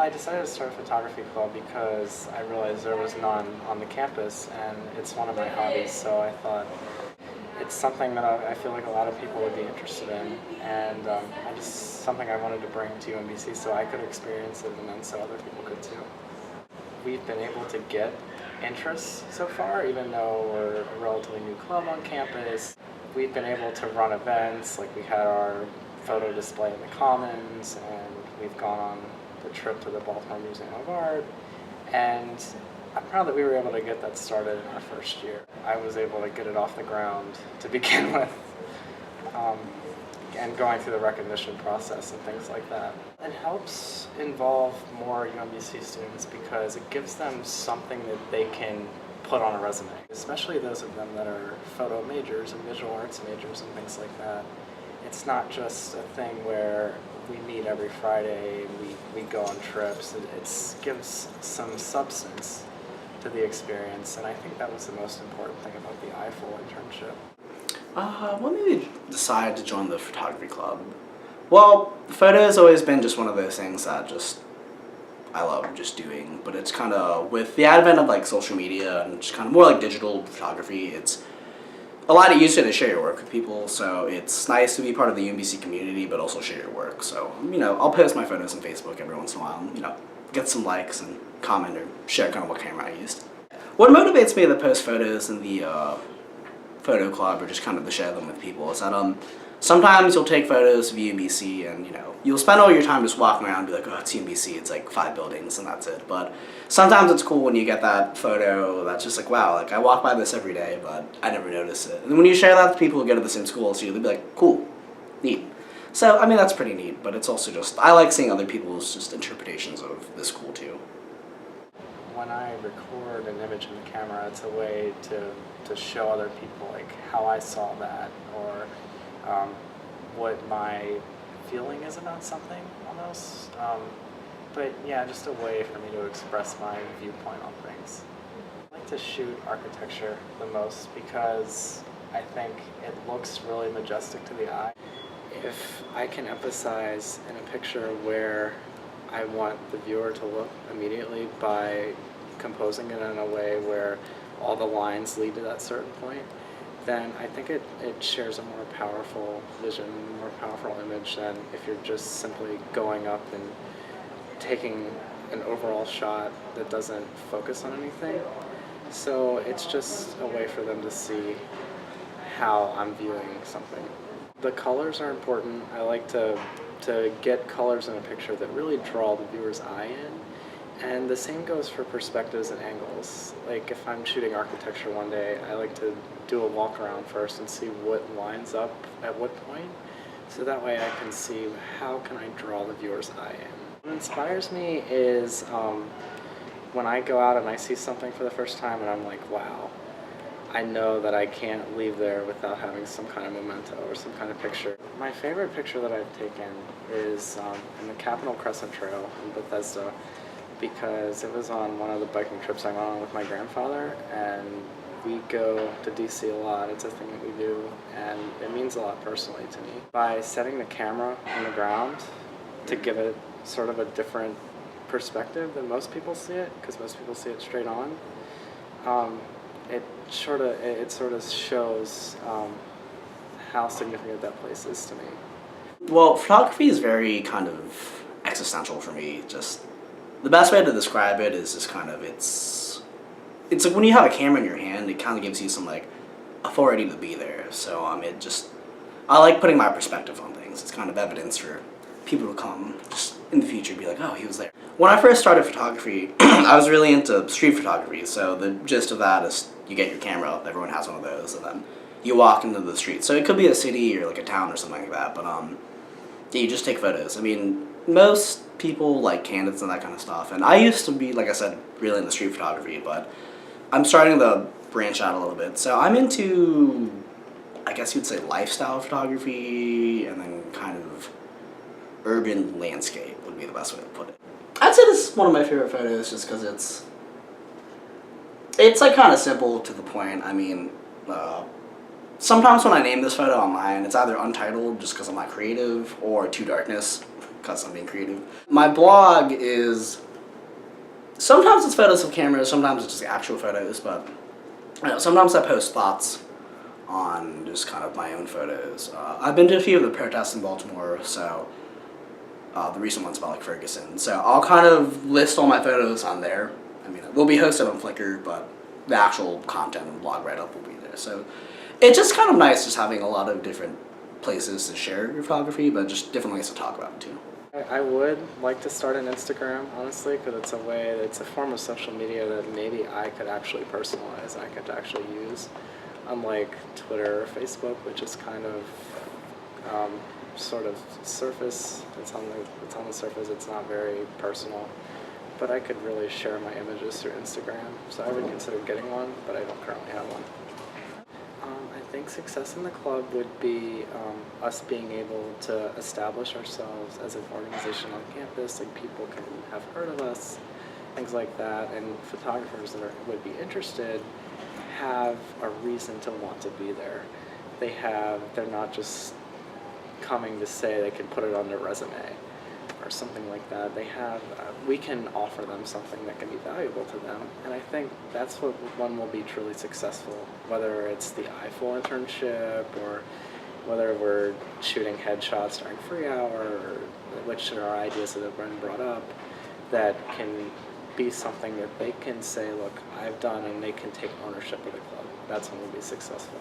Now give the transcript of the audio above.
I decided to start a photography club because I realized there was none on the campus, and it's one of my hobbies, so I thought it's something that I feel like a lot of people would be interested in, and something I wanted to bring to UMBC so I could experience it and then so other people could too. We've been able to get interest so far, even though we're a relatively new club on campus. We've been able to run events, like we had our photo display in the Commons, and we've gone on the trip to the Baltimore Museum of Art, and I'm proud that we were able to get that started in our first year. I was able to get it off the ground to begin with, and going through the recognition process and things like that. It helps involve more UMBC students because it gives them something that they can put on a resume, especially those of them that are photo majors and visual arts majors and things like that. It's not just a thing where we meet every Friday and we go on trips. It gives some substance to the experience, and I think that was the most important thing about the IFL internship. What made me decide to join the photography club? Well, photo has always been just one of those things that I love just doing, but it's kind of, with the advent of like social media and just kind of more like digital photography, it's a lot easier to share your work with people, so it's nice to be part of the UMBC community but also share your work. So, I'll post my photos on Facebook every once in a while and, get some likes and comment or share kind of what camera I used. What motivates me to post photos in the photo club or just kind of to share them with people is that sometimes you'll take photos of UMBC and you'll spend all your time just walking around and be like, oh, it's UMBC, it's like 5 buildings and that's it. But sometimes it's cool when you get that photo that's just like, wow, like I walk by this every day but I never notice it. And then when you share that with people who go to the same school as you, they'll be like, cool, neat. So that's pretty neat, but it's also just, I like seeing other people's just interpretations of the school too. When I record an image in the camera, it's a way to show other people like how I saw that, or what my feeling is about something almost. But yeah, just a way for me to express my viewpoint on things. I like to shoot architecture the most because I think it looks really majestic to the eye. If I can emphasize in a picture where I want the viewer to look immediately by composing it in a way where all the lines lead to that certain point, then I think it shares a more powerful vision, a more powerful image than if you're just simply going up and taking an overall shot that doesn't focus on anything. So it's just a way for them to see how I'm viewing something. The colors are important. I like to get colors in a picture that really draw the viewer's eye in. And the same goes for perspectives and angles. Like if I'm shooting architecture one day, I like to do a walk around first and see what lines up at what point. So that way I can see how can I draw the viewer's eye in. What inspires me is when I go out and I see something for the first time and I'm like, wow, I know that I can't leave there without having some kind of memento or some kind of picture. My favorite picture that I've taken is in the Capitol Crescent Trail in Bethesda, because it was on one of the biking trips I went on with my grandfather, and we go to DC a lot. It's a thing that we do, and it means a lot personally to me. By setting the camera on the ground to give it sort of a different perspective than most people see it, because most people see it straight on, it sort of shows how significant that place is to me. Well, photography is very kind of existential for me. Just the best way to describe it is just kind of it's like when you have a camera in your hand, it kind of gives you some like authority to be there. So I like putting my perspective on things. It's kind of evidence for people to come just in the future and be like, oh, he was there. When I first started photography, I was really into street photography. So the gist of that is you get your camera, everyone has one of those, and then you walk into the street. So it could be a city or like a town or something like that, but yeah, you just take photos. I mean, most people like candids and that kind of stuff, and I used to be, like I said, really into street photography, but I'm starting to branch out a little bit. So I'm into, I guess you'd say, lifestyle photography, and then kind of urban landscape would be the best way to put it. I'd say this is one of my favorite photos just because it's like kind of simple to the point. I mean, sometimes when I name this photo online, it's either untitled just because I'm not creative, or to darkness. because I'm being creative. My blog is, sometimes it's photos of cameras, sometimes it's just actual photos, but sometimes I post thoughts on just kind of my own photos. I've been to a few of the protests in Baltimore, so the recent one's about like Ferguson. So I'll kind of list all my photos on there. I mean, it will be hosted on Flickr, but the actual content and blog write-up will be there. So it's just kind of nice just having a lot of different places to share your photography, but just different ways to talk about it too. I would like to start an Instagram, honestly, because it's a form of social media that maybe I could actually personalize and I could actually use, unlike Twitter or Facebook, which is kind of sort of surface. It's on the surface. It's not very personal, but I could really share my images through Instagram. So I would consider getting one, but I don't currently have one. I think success in the club would be us being able to establish ourselves as an organization on campus, like people can have heard of us, things like that, and photographers that would be interested have a reason to want to be there. They're not just coming to say they can put it on their resume or something like that. We can offer them something that can be valuable to them, and I think that's what one will be truly successful, whether it's the IFL internship or whether we're shooting headshots during free hour, or which are ideas that have been brought up that can be something that they can say, look, I've done, and they can take ownership of the club. That's when we'll be successful.